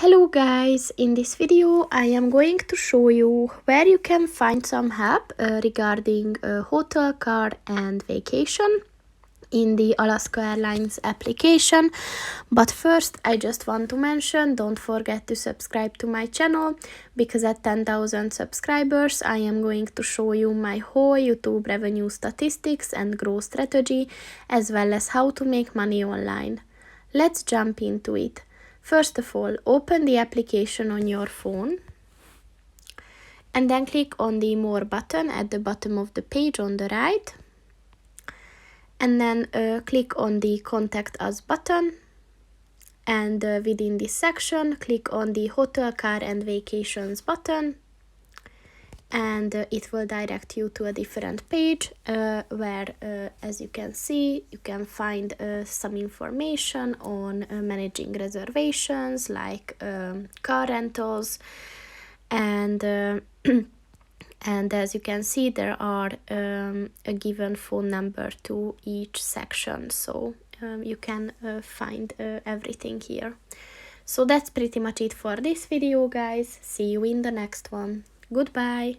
Hello guys, in this video I am going to show you where you can find some help regarding hotel, car and vacation in the Alaska Airlines application. But first I just want to mention, don't forget to subscribe to my channel, because at 10,000 subscribers I am going to show you my whole YouTube revenue statistics and growth strategy, as well as how to make money online. Let's jump into it. First of all, open the application on your phone and then click on the More button at the bottom of the page on the right, and then click on the Contact Us button, and within this section click on the Hotel, Car and Vacations button, and it will direct you to a different page where as you can see, you can find some information on managing reservations like car rentals, and and as you can see, there are a given phone number to each section, so you can find everything here. So that's pretty much it for this video, guys. See you in the next one. Goodbye.